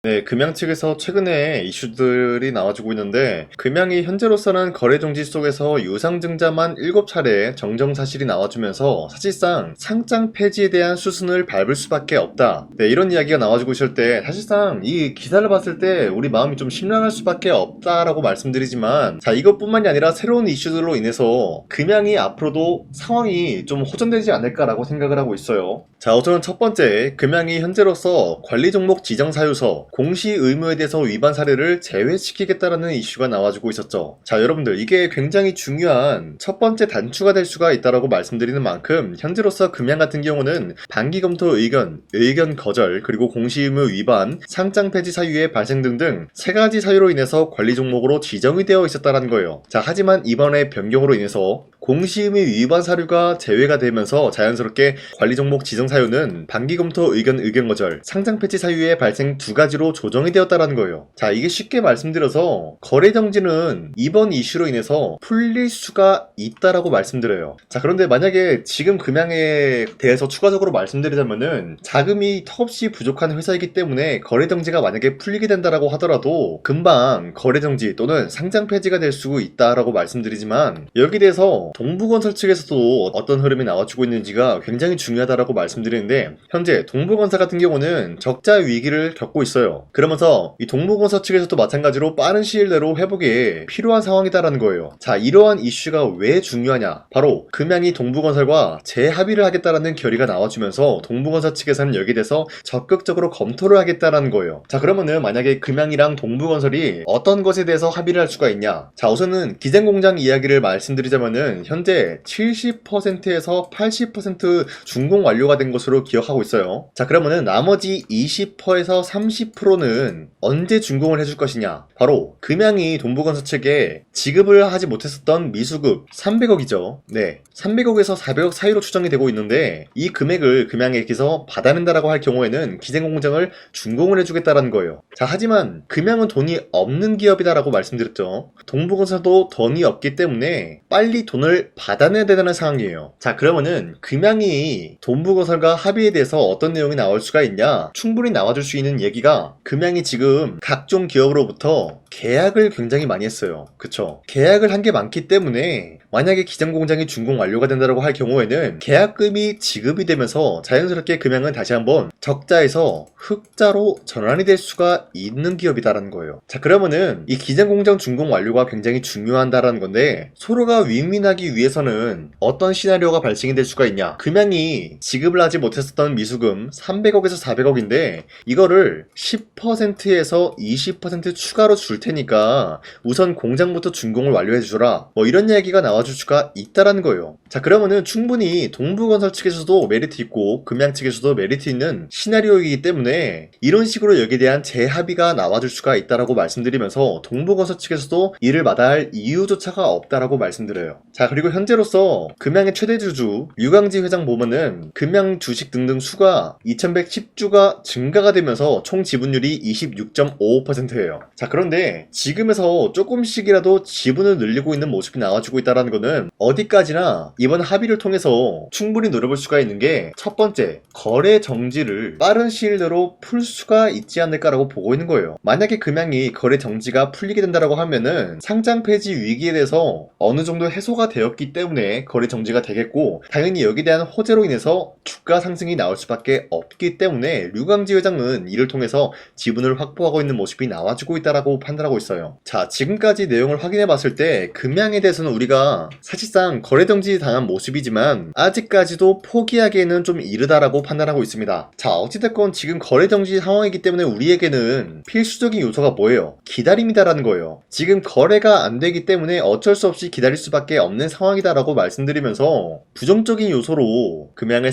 네, 금양 측에서 최근에 이슈들이 나와주고 있는데, 금양이 현재로서는 거래 정지 속에서 유상증자만 7차례 정정 사실이 나와주면서 사실상 상장 폐지에 대한 수순을 밟을 수밖에 없다. 네, 이런 이야기가 나와주고 있을 때 사실상 이 기사를 봤을 때 우리 마음이 좀 심란할 수밖에 없다라고 말씀드리지만, 자, 이것뿐만이 아니라 새로운 이슈들로 인해서 금양이 앞으로도 상황이 좀 호전되지 않을까라고 생각을 하고 있어요. 자, 우선 첫 번째, 금양이 현재로서 관리 종목 지정 사유서 공시 의무에 대해서 위반 사례를 제외시키겠다라는 이슈가 나와주고 있었죠. 자, 여러분들, 이게 굉장히 중요한 첫 번째 단추가 될 수가 있다라고 말씀드리는 만큼 현재로서 금양 같은 경우는 반기 검토 의견 거절, 그리고 공시 의무 위반, 상장 폐지 사유의 발생 등등 세 가지 사유로 인해서 관리 종목으로 지정이 되어 있었다는 거예요. 자, 하지만 이번에 변경으로 인해서 공시 의무 위반 사유가 제외가 되면서 자연스럽게 관리 종목 지정 사유는 반기 검토 의견 거절, 상장 폐지 사유의 발생 두 가지로 조정이 되었다는 거예요. 자, 이게 쉽게 말씀드려서 거래 정지는 이번 이슈로 인해서 풀릴 수가 있다라고 말씀드려요. 자, 그런데 만약에 지금 금양에 대해서 추가적으로 말씀드리자면은 자금이 턱없이 부족한 회사이기 때문에 거래 정지가 만약에 풀리게 된다라고 하더라도 금방 거래 정지 또는 상장 폐지가 될 수 있다라고 말씀드리지만, 여기에 대해서 동부건설 측에서도 어떤 흐름이 나와주고 있는지가 굉장히 중요하다라고 말씀드리는데, 현재 동부건설 같은 경우는 적자 위기를 겪고 있어요. 그러면서 이 동부건설 측에서도 마찬가지로 빠른 시일 내로 회복이 필요한 상황이다라는 거예요. 자, 이러한 이슈가 왜 중요하냐? 바로 금양이 동부건설과 재합의를 하겠다라는 결의가 나와주면서 동부건설 측에서는 여기에 대해서 적극적으로 검토를 하겠다라는 거예요. 자, 그러면은 만약에 금양이랑 동부건설이 어떤 것에 대해서 합의를 할 수가 있냐? 자, 우선은 기생공장 이야기를 말씀드리자면은 현재 70%에서 80% 준공 완료가 된 것으로 기억하고 있어요. 자, 그러면은 나머지 20%에서 30%는 언제 준공을 해줄 것이냐? 바로 금양이 동부건설 측에 지급을 하지 못했었던 미수급 300억이죠. 네, 300억에서 400억 사이로 추정이 되고 있는데, 이 금액을 금양에게서 받아낸다라고 할 경우에는 기생공장을 준공을 해주겠다라는 거예요. 자, 하지만 금양은 돈이 없는 기업이다라고 말씀드렸죠. 동부건설도 돈이 없기 때문에 빨리 돈을 받아내야 되는 상황이에요. 자, 그러면은 금양이 동부건설과 합의에 대해서 어떤 내용이 나올 수가 있냐? 충분히 나와줄 수 있는 얘기가, 금양이 지금 각종 기업으로부터 계약을 굉장히 많이 했어요. 그쵸? 계약을 한 게 많기 때문에 만약에 기장공장이 준공 완료가 된다고 할 경우에는 계약금이 지급이 되면서 자연스럽게 금양은 다시 한번 적자에서 흑자로 전환이 될 수가 있는 기업이다라는 거예요. 자, 그러면은 이 기장공장 준공 완료가 굉장히 중요하다라는 건데, 서로가 윈윈하기 위해서는 어떤 시나리오가 발생이 될 수가 있냐? 금양이 지급을 하지 못했었던 미수금 300억에서 400억인데 이거를 10%에서 20% 추가로 줄 테니까 우선 공장부터 준공을 완료해주라, 뭐 이런 이야기가 나와줄 수가 있다라는 거예요. 자, 그러면은 충분히 동부건설 측에서도 메리트 있고 금양 측에서도 메리트 있는 시나리오이기 때문에 이런 식으로 여기에 대한 재합의가 나와줄 수가 있다라고 말씀드리면서 동부건설 측에서도 이를 마다할 이유조차가 없다라고 말씀드려요. 자, 그리고 현재로서 금양의 최대 주주 류강지 회장 보면은 금양 주식 등등 수가 2110주가 증가가 되면서 총 지분율이 26.55%예요. 자, 그런데 지금에서 조금씩이라도 지분을 늘리고 있는 모습이 나와주고 있다는 거는 어디까지나 이번 합의를 통해서 충분히 노려볼 수가 있는 게, 첫 번째, 거래 정지를 빠른 시일 내로 풀 수가 있지 않을까라고 보고 있는 거예요. 만약에 금양이 거래 정지가 풀리게 된다라고 하면은 상장 폐지 위기에 대해서 어느 정도 해소가 되었기 때문에 거래 정지가 되겠고, 당연히 여기에 대한 호재로 인해서 주가 상승이 나올 수밖에 없기 때문에 류강지 회장은 이를 통해서 지분을 확보하고 있는 모습이 나와주고 있다라고 판단하고 있어요. 자, 지금까지 내용을 확인해 봤을 때 금양에 대해서는 우리가 사실상 거래 정지 당한 모습이지만 아직까지도 포기하기에는 좀 이르다라고 판단하고 있습니다. 자, 어찌됐건 지금 거래 정지 상황이기 때문에 우리에게는 필수적인 요소가 뭐예요? 기다림이다라는 거예요. 지금 거래가 안 되기 때문에 어쩔 수 없이 기다릴 수밖에 없는 상황이다라고 말씀드리면서, 부정적인 요소로 금양을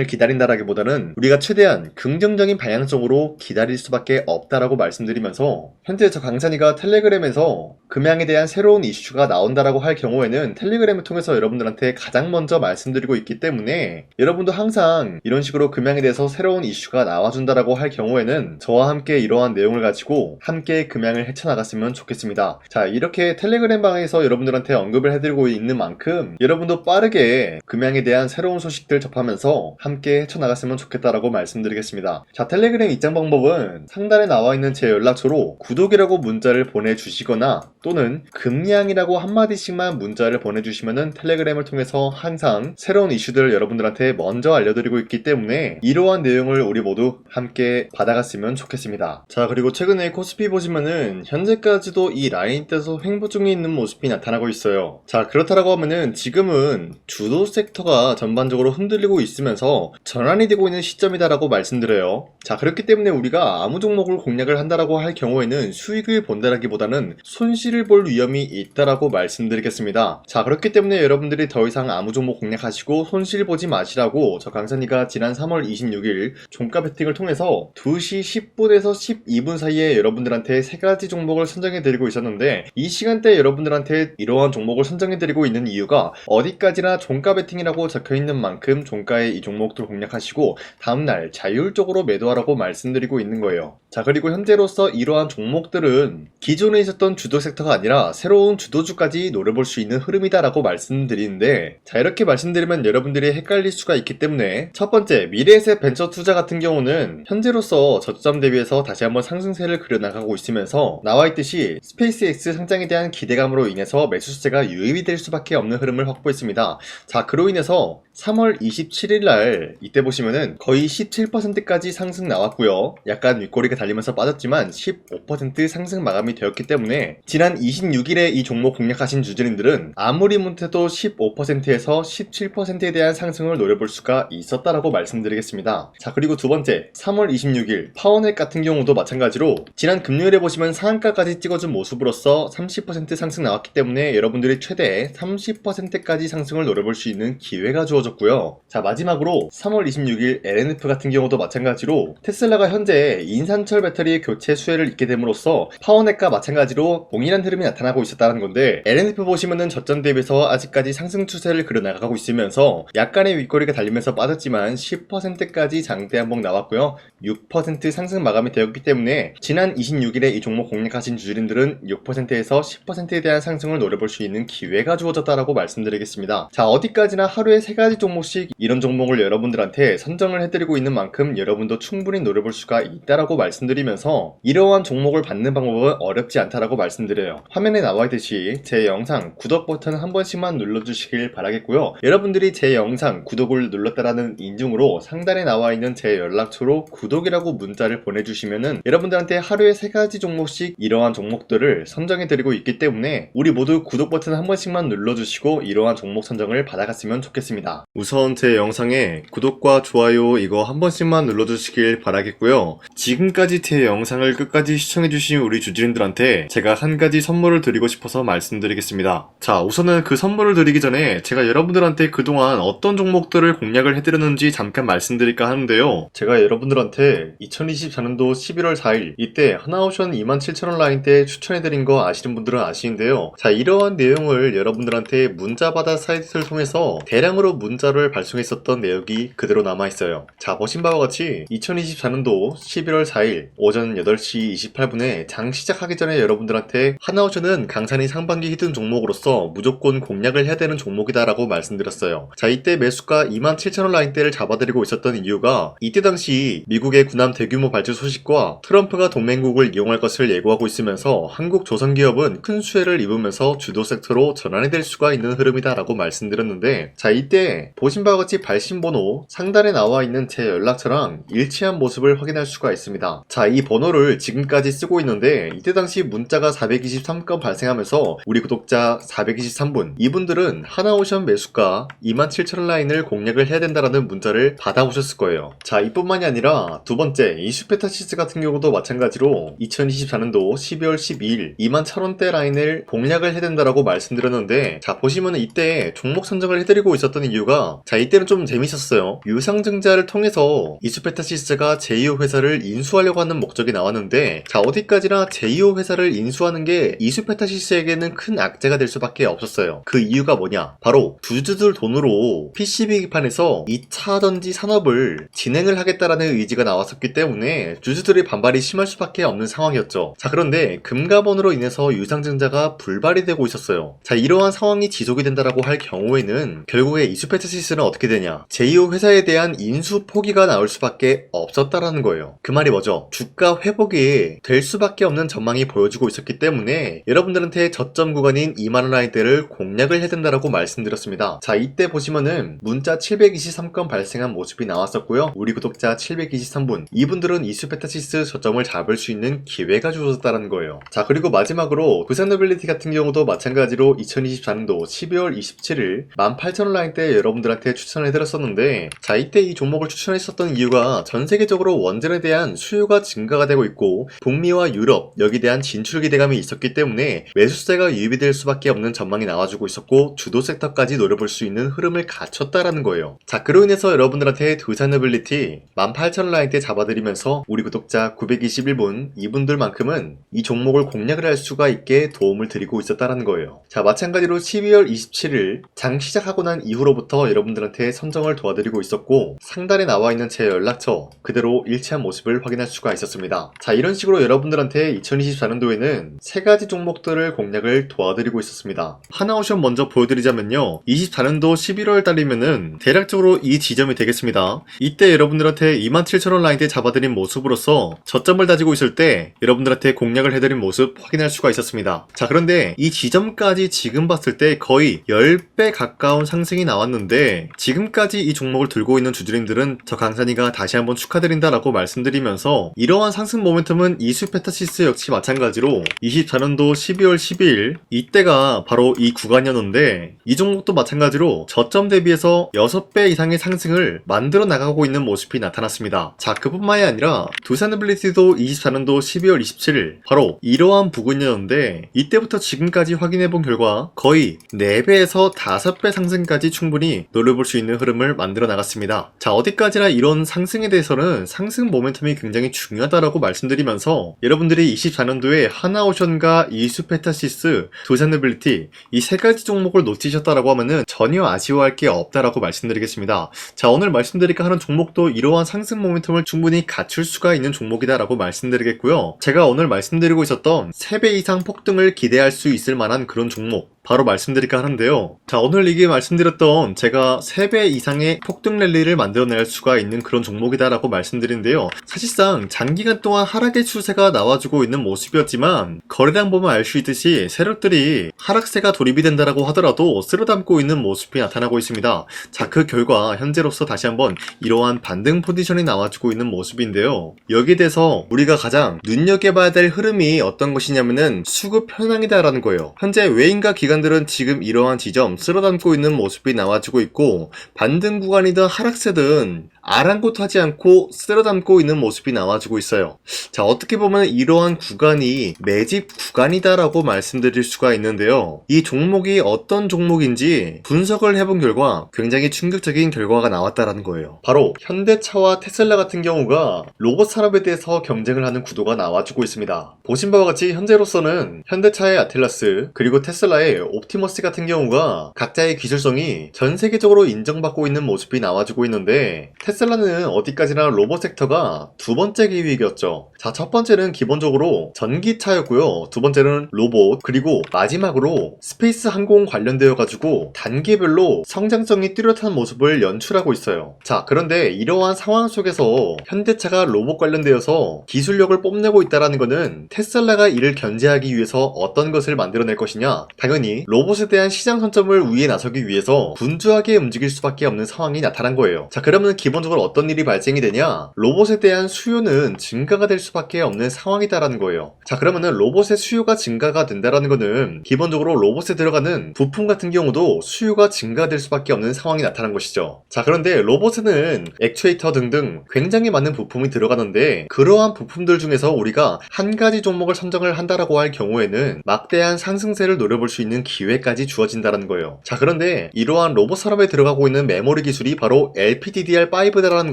기다린다라기보다는 우리가 최대한 긍정적인 방향성으로 기다릴 수밖에 없다라고 말씀드리면서, 현재 저 강찬이가 텔레그램에서 금양에 대한 새로운 이슈가 나온다라고 할 경우에는 텔레그램을 통해서 여러분들한테 가장 먼저 말씀드리고 있기 때문에, 여러분도 항상 이런 식으로 금양에 대해서 새로운 이슈가 나와준다라고 할 경우에는 저와 함께 이러한 내용을 가지고 함께 금양을 헤쳐나갔으면 좋겠습니다. 자, 이렇게 텔레그램 방에서 여러분들한테 언급 언급을 해드리고 있는 만큼 여러분도 빠르게 금양에 대한 새로운 소식들 접하면서 함께 헤쳐나갔으면 좋겠다라고 말씀드리겠습니다. 자, 텔레그램 입장 방법은 상단에 나와 있는 제 연락처로 구독이라고 문자를 보내주시거나 또는 금양이라고 한마디씩만 문자를 보내주시면은 텔레그램을 통해서 항상 새로운 이슈들을 여러분들한테 먼저 알려드리고 있기 때문에 이러한 내용을 우리 모두 함께 받아갔으면 좋겠습니다. 자, 그리고 최근에 코스피 보시면은 현재까지도 이 라인대에서 횡보 중에 있는 모습이 나타나고 있어요. 자, 그렇다라고 하면은 지금은 주도 섹터가 전반적으로 흔들리고 있으면서 전환이 되고 있는 시점이다라고 말씀드려요. 자, 그렇기 때문에 우리가 아무 종목을 공략을 한다라고 할 경우에는 수익을 본다라기보다는 손실을 볼 위험이 있다라고 말씀드리겠습니다. 자, 그렇기 때문에 여러분들이 더 이상 아무 종목 공략하시고 손실 보지 마시라고 저 강산이가 지난 3월 26일 종가 베팅을 통해서 2시 10분에서 12분 사이에 여러분들한테 3가지 종목을 선정해드리고 있었는데, 이 시간대에 여러분들한테 이러한 종목을 선정해드리고 있는 이유가 어디까지나 종가 베팅이라고 적혀있는 만큼 종가에 이 종목들 공략하시고 다음날 자율적으로 매도하라고 말씀드리고 있는 거예요. 자, 그리고 현재로서 이러한 종목들은 기존에 있었던 주도 섹터가 아니라 새로운 주도주까지 노려볼 수 있는 흐름이다라고 말씀드리는데, 자, 이렇게 말씀드리면 여러분들이 헷갈릴 수가 있기 때문에 첫 번째, 미래에셋 벤처 투자 같은 경우는 현재로서 저점 대비해서 다시 한번 상승세를 그려나가고 있으면서 나와있듯이 스페이스X 상장에 대한 기대감으로 인해서 매수세가 유입이 될 수밖에 없는 흐름을 확보했습니다. 자, 그로 인해서 3월 27일날 이때 보시면은 거의 17%까지 상승 나왔고요. 약간 윗꼬리가 달리면서 빠졌지만 15% 상승 마감이 되었기 때문에 지난 26일에 이 종목 공략하신 주주님들은 아무리 못해도 15%에서 17%에 대한 상승을 노려볼 수가 있었다라고 말씀드리겠습니다. 자, 그리고 두 번째, 3월 26일 파워넷 같은 경우도 마찬가지로 지난 금요일에 보시면 상한가까지 찍어준 모습으로서 30% 상승 나왔기 때문에 여러분들이 최대 30%까지 상승을 노려볼 수 있는 기회가 주어졌고요. 자, 마지막으로 3월 26일 LNF 같은 경우도 마찬가지로 테슬라가 현재 인산철 배터리 교체 수혜를 잇게 됨으로써 파워넷과 마찬가지로 동일한 흐름이 나타나고 있었다는 건데, LNF 보시면은 저점 대비해서 아직까지 상승 추세를 그려나가고 있으면서 약간의 윗꼬리가 달리면서 빠졌지만 10%까지 장대 한봉 나왔고요. 6% 상승 마감이 되었기 때문에 지난 26일에 이 종목 공략하신 주주님들은 6%에서 10%에 대한 상승을 노려볼 수 있는 기회가 주어졌다라고 말씀드리겠습니다. 자, 어디까지나 하루에 3가지 종목씩 이런 종목을 여러분들한테 선정을 해드리고 있는 만큼 여러분도 충분히 노려볼 수가 있다라고 말씀드리면서 이러한 종목을 받는 방법은 어렵지 않다라고 말씀드려요. 화면에 나와있듯이 제 영상 구독 버튼 한 번씩만 눌러주시길 바라겠고요. 여러분들이 제 영상 구독을 눌렀다라는 인증으로 상단에 나와있는 제 연락처로 구독이라고 문자를 보내주시면은 여러분들한테 하루에 3가지 종목씩 이러한 종목들을 선정해드리고 있기 때문에 우리 모두 구독 버튼 한 번씩만 눌러주시고 이러한 종목 선정을 받아갔으면 좋겠습니다. 우선 제 영상에 구독과 좋아요 이거 한 번씩만 눌러주시길 바라겠고요. 지금까지 제 영상을 끝까지 시청해주신 우리 주주님들한테 제가 한 가지 선물을 드리고 싶어서 말씀드리겠습니다. 자, 우선은 그 선물을 드리기 전에 제가 여러분들한테 그동안 어떤 종목들을 공략을 해드렸는지 잠깐 말씀드릴까 하는데요. 제가 여러분들한테 2024년도 11월 4일 이때 하나오션 27,000원 라인 때 추천해드린 거 아시는 분들은 아시는데요. 자, 이러한 내용을 여러분들한테 문자받아 사이트를 통해서 대량으로 문자를 발송했었던 내역이 그대로 남아있어요. 자, 보신 바와 같이 2024년도 11월 4일 오전 8시 28분에 장 시작하기 전에 여러분들한테 하나오션은 강산이 상반기 히든 종목으로서 무조건 공략을 해야 되는 종목이다 라고 말씀드렸어요. 자, 이때 매수가 27,000원 라인대를 잡아드리고 있었던 이유가 이때 당시 미국의 군함 대규모 발주 소식과 트럼프가 동맹국을 이용할 것을 예고하고 있으면서 한국 조선기업은 큰 수혜를 입으면서 주도 섹터로 전환이 될 수가 있는 흐름이다 라고 말씀드렸는데, 자, 이때 보신 바와 같이 발신번호 상단에 나와 있는 제 연락처랑 일치한 모습을 확인할 수가 있습니다. 자, 이 번호를 지금까지 쓰고 있는데 이때 당시 문자가 423건 발생하면서 우리 구독자 423분 이분들은 하나오션 매수가 27,000원 라인을 공략을 해야 된다라는 문자를 받아오셨을 거예요. 자, 이뿐만이 아니라 두 번째 이슈페타시스 같은 경우도 마찬가지로 2024년도 12월 12일 21,000원대 라인을 공략을 해야 된다라고 말씀드렸는데, 자, 보시면 이때 종목 선정을 해드리고 있었던 이유가, 자, 이때는 좀 재밌었어요. 유상증자를 통해서 이슈페타시스가 제2호 회사를 인수하려고 하는 목적이 나왔는데, 자, 어디까지나 제2호 회사를 인수하는 게 이슈페타시스에게는 큰 악재가 될 수밖에 없었어요. 그 이유가 뭐냐? 바로 주주들 돈으로 PCB판에서 2차 전지 산업을 진행을 하겠다라는 의지가 나왔었기 때문에 주주들의 반발이 심할 수밖에 없는 상황이었죠. 자, 그런데 금가번으로 인해서 유상증자가 불발이 되고 있었어요. 거예요. 자, 이러한 상황이 지속이 된다라고 할 경우에는 결국에 이수페타시스는 어떻게 되냐? 제2호 회사에 대한 인수 포기가 나올 수밖에 없었다라는 거예요. 그 말이 뭐죠? 주가 회복이 될 수밖에 없는 전망이 보여지고 있었기 때문에 여러분들한테 저점 구간인 2만원 라인대를 공략을 해야 된다라고 말씀드렸습니다. 자, 이때 보시면은 문자 723건 발생한 모습이 나왔었고요. 우리 구독자 723분, 이분들은 이수페타시스 저점을 잡을 수 있는 기회가 주어졌다는 거예요. 자, 그리고 마지막으로 부산노빌리티 같은 경우도 마찬가지로 2024년도 12월 27일 18,000원 라인대 여러분들한테 추천을 해드렸었는데, 자, 이때 이 종목을 추천했었던 이유가 전 세계적으로 원전에 대한 수요가 증가가 되고 있고 북미와 유럽 여기에 대한 진출 기대감이 있었기 때문에 매수세가 유입이 될 수밖에 없는 전망이 나와주고 있었고 주도 섹터까지 노려볼 수 있는 흐름을 갖췄다라는 거예요. 자, 그로 인해서 여러분들한테 두산노빌리티 18,000원 라인대 잡아드리면서 우리 구독자 921분 이분들만큼은 이 종목을 공략을 할 수가 있게 도움을 드리고 있었다는 거예요. 자, 마찬가지로 12월 27일 장 시작하고 난 이후로부터 여러분들한테 선정을 도와드리고 있었고 상단에 나와 있는 제 연락처 그대로 일치한 모습을 확인할 수가 있었습니다. 자, 이런 식으로 여러분들한테 2024년도에는 세 가지 종목들을 공략을 도와드리고 있었습니다. 하나오션 먼저 보여드리자면요, 24년도 11월 달이면은 대략적으로 이 지점이 되겠습니다. 이때 여러분들한테 27,000원 라인대 잡아드린 모습으로서 저점을 다지고 있을 때 여러분들한테 공략을 해드린 모습 확인할 수가 있었습니다. 자, 그런데 이 지점까지 지금 봤을 때 거의 10배 가까운 상승이 나왔는데 지금까지 이 종목을 들고 있는 주주님들은 저 강산이가 다시 한번 축하드린다라고 말씀드리면서 이러한 상승 모멘텀은 이수페타시스 역시 마찬가지로 24년도 12월 12일 이때가 바로 이 구간이었는데 이 종목도 마찬가지로 저점 대비해서 6배 이상의 상승을 만들어 나가고 있는 모습이 나타났습니다. 자, 그뿐만이 아니라 두산노빌리티도 24년도 12월 27일 바로 이러한 부근이었는데 이때부터 지금까지 확인해본 결과 거의 4배에서 5배 상승까지 충분히 노려볼 수 있는 흐름을 만들어 나갔습니다. 자, 어디까지나 이런 상승에 대해서는 상승 모멘텀이 굉장히 중요하다라고 말씀드리면서 여러분들이 24년도에 하나오션과 이수페타시스, 두산노빌리티 이 세 가지 종목을 놓치셨다라고 하면은 전혀 아쉬워할 게 없다라고 말씀드리겠습니다. 자, 오늘 말씀드릴까 하는 종목도 이러한 상승 모멘텀을 충분히 갖출 수가 있는 종목이다라고 말씀드리겠고요. 제가 오늘 말씀드리고 있었던 3배 이상 폭등을 기대할 수 있을 만한 그런 종목 바로 말씀드릴까 하는데요. 자, 오늘 이게 말씀드렸던 제가 3배 이상의 폭등 랠리를 만들어낼 수가 있는 그런 종목이다라고 말씀드리는데요. 사실상 장기간 동안 하락의 추세가 나와주고 있는 모습이었지만 거래량 보면 알 수 있듯이 세력들이 하락세가 돌입이 된다라고 하더라도 쓸어담고 있는 모습이 나타나고 있습니다. 자, 그 결과 현재로서 다시 한번 이러한 반등 포지션이 나와주고 있는 모습인데요. 여기에 대해서 우리가 가장 눈여겨봐야 될 흐름이 어떤 것이냐면은 수급 현황이다라는 거예요. 현재 외인과 기관들은 지금 이러한 지점 쓸어담고 있는 모습이 나와주고 있고 반등 구간이든 하락세든 아랑곳하지 않고 쓸어담고 있는 모습이 나와주고 있어요. 자, 어떻게 보면 이러한 구간이 매집 구간이다라고 말씀드릴 수가 있는데요. 이 종목이 어떤 종목인지 분석을 해본 결과 굉장히 충격적인 결과가 나왔다라는 거예요. 바로 현대차와 테슬라 같은 경우가 로봇 산업에 대해서 경쟁을 하는 구도가 나와주고 있습니다. 보신 바와 같이 현재로서는 현대차의 아틀라스 그리고 테슬라의 옵티머스 같은 경우가 각자의 기술성이 전 세계적으로 인정받고 있는 모습이 나와주고 있는데 테슬라는 어디까지나 로봇 섹터가 두 번째 기획이었죠. 자, 첫 번째는 기본적으로 전기차였고요. 두 번째는 로봇, 그리고 마지막으로 스페이스 항공 관련되어 가지고 단계별로 성장성이 뚜렷한 모습을 연출하고 있어요. 자, 그런데 이러한 상황 속에서 현대차가 로봇 관련되어서 기술력을 뽐내고 있다는 것은 테슬라가 이를 견제하기 위해서 어떤 것을 만들어낼 것이냐? 당연히 로봇에 대한 시장 선점을 위해 나서기 위해서 분주하게 움직일 수밖에 없는 상황이 나타난 거예요. 자, 그러면 기본적으로 어떤 일이 발생이 되냐? 로봇에 대한 수요는 증가가 될 수밖에 없는 상황이다라는 거예요. 자, 그러면은 로봇의 수요가 증가가 된다라는 거는 기본적으로 로봇에 들어가는 부품 같은 경우도 수요가 증가될 수밖에 없는 상황이 나타난 것이죠. 자, 그런데 로봇에는 액추에이터 등등 굉장히 많은 부품이 들어가는데 그러한 부품들 중에서 우리가 한 가지 종목을 선정을 한다라고 할 경우에는 막대한 상승세를 노려볼 수 있는 기회까지 주어진다는 거예요. 자, 그런데 이러한 로봇 산업에 들어가고 있는 메모리 기술이 바로 LPDDR5다라는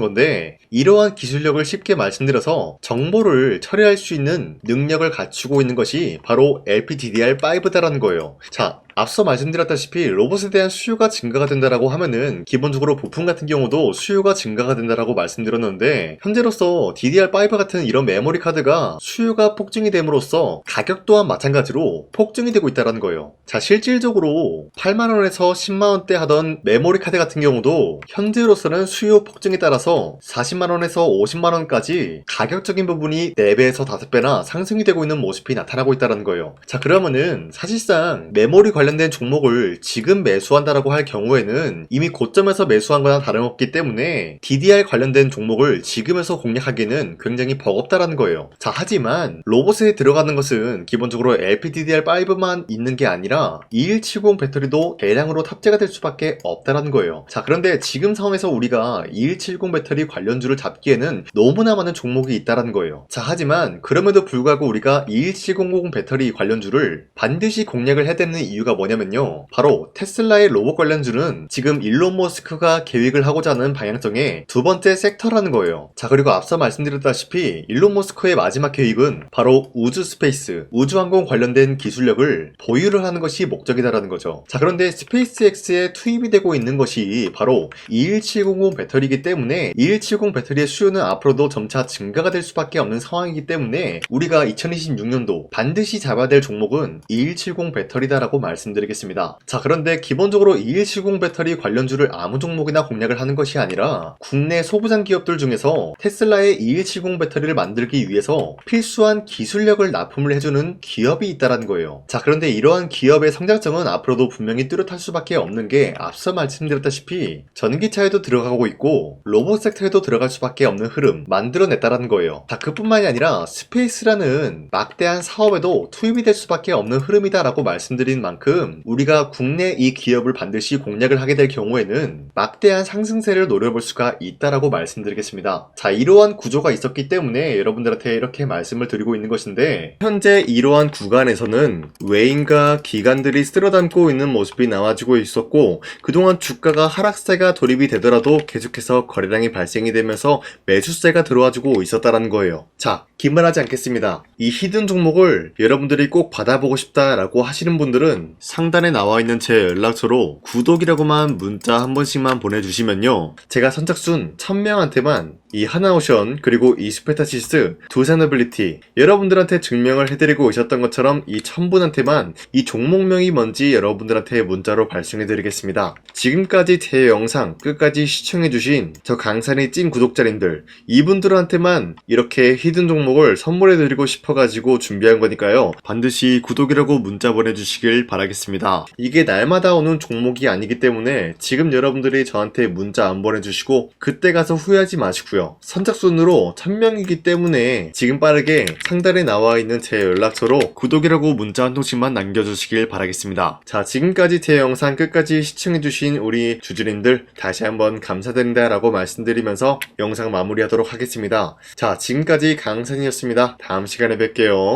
건데 이러한 기술력을 쉽게 말씀드려서 정보를 처리할 수 있는 능력을 갖추고 있는 것이 바로 LPDDR5다라는 거예요. 자, 앞서 말씀드렸다시피 로봇에 대한 수요가 증가가 된다라고 하면은 기본적으로 부품 같은 경우도 수요가 증가가 된다라고 말씀드렸는데, 현재로서 DDR5 같은 이런 메모리 카드가 수요가 폭증이 됨으로써 가격 또한 마찬가지로 폭증이 되고 있다는 거예요. 자, 실질적으로 8만원에서 10만원대 하던 메모리 카드 같은 경우도 현재로서는 수요 폭증에 따라서 40만원에서 50만원까지 가격적인 부분이 4배에서 5배나 상승이 되고 있는 모습이 나타나고 있다는 거예요. 자, 그러면은 사실상 메모리 관련된 종목을 지금 매수한다라고 할 경우에는 이미 고점에서 매수한 거나 다름없기 때문에 DDR 관련된 종목을 지금에서 공략하기는 굉장히 버겁다라는 거예요. 자, 하지만 로봇에 들어가는 것은 기본적으로 LPDDR5만 있는 게 아니라 2170 배터리도 대량으로 탑재가 될 수밖에 없다라는 거예요. 자, 그런데 지금 상황에서 우리가 2170 배터리 관련주를 잡기에는 너무나 많은 종목이 있다라는 거예요. 자, 하지만 그럼에도 불구하고 우리가 21700 배터리 관련주를 반드시 공략을 해야 되는 이유가 뭐냐면요, 바로 테슬라의 로봇 관련주는 지금 일론 머스크가 계획을 하고자 하는 방향성의 두 번째 섹터라는 거예요. 자, 그리고 앞서 말씀드렸다시피 일론 머스크의 마지막 계획은 바로 우주 스페이스, 우주항공 관련된 기술력을 보유를 하는 것이 목적이다라는 거죠. 자, 그런데 스페이스X에 투입이 되고 있는 것이 바로 21700 배터리이기 때문에 2170 배터리의 수요는 앞으로도 점차 증가가 될 수밖에 없는 상황이기 때문에 우리가 2026년도 반드시 잡아야 될 종목은 2170 배터리다라고 말씀드리겠습니다. 자, 그런데 기본적으로 2170 배터리 관련주를 아무 종목이나 공략을 하는 것이 아니라 국내 소부장 기업들 중에서 테슬라의 2170 배터리를 만들기 위해서 필수한 기술력을 납품을 해주는 기업이 있다는 거예요. 자, 그런데 이러한 기업의 성장성은 앞으로도 분명히 뚜렷할 수밖에 없는 게 앞서 말씀드렸다시피 전기차에도 들어가고 있고 로봇 섹터에도 들어갈 수밖에 없는 흐름 만들어냈다라는 거예요. 자, 그뿐만이 아니라 스페이스라는 막대한 사업에도 투입이 될 수밖에 없는 흐름이다라고 말씀드린 만큼 우리가 국내 이 기업을 반드시 공략을 하게 될 경우에는 막대한 상승세를 노려볼 수가 있다라고 말씀드리겠습니다. 자, 이러한 구조가 있었기 때문에 여러분들한테 이렇게 말씀을 드리고 있는 것인데, 현재 이러한 구간에서는 외인과 기관들이 쓸어담고 있는 모습이 나와지고 있었고, 그동안 주가가 하락세가 돌입이 되더라도 계속해서 거래량이 발생이 되면서 매수세가 들어와주고 있었다라는 거예요. 자, 기만하지 않겠습니다. 이 히든 종목을 여러분들이 꼭 받아보고 싶다라고 하시는 분들은 상단에 나와 있는 제 연락처로 구독이라고만 문자 한 번씩만 보내주시면요, 제가 선착순 1000명한테만 이 하나오션 그리고 이 스페타시스 두 사너빌리티 여러분들한테 증명을 해드리고 있었던 것처럼 이 1000분한테만 이 종목명이 뭔지 여러분들한테 문자로 발송해드리겠습니다. 지금까지 제 영상 끝까지 시청해주신 저 강산의 찐 구독자님들, 이분들한테만 이렇게 히든 종목을 선물해드리고 싶어가지고 준비한 거니까요, 반드시 구독이라고 문자 보내주시길 바라겠습니다. 이게 날마다 오는 종목이 아니기 때문에 지금 여러분들이 저한테 문자 안 보내주시고 그때 가서 후회하지 마시고요, 선착순으로 1000명이기 때문에 지금 빠르게 상단에 나와 있는 제 연락처로 구독이라고 문자 한 통씩만 남겨주시길 바라겠습니다. 자, 지금까지 제 영상 끝까지 시청해주신 우리 주주님들 다시 한번 감사드린다 라고 말씀드리면서 영상 마무리하도록 하겠습니다. 자, 지금까지 강산이었습니다. 다음 시간에 뵐게요.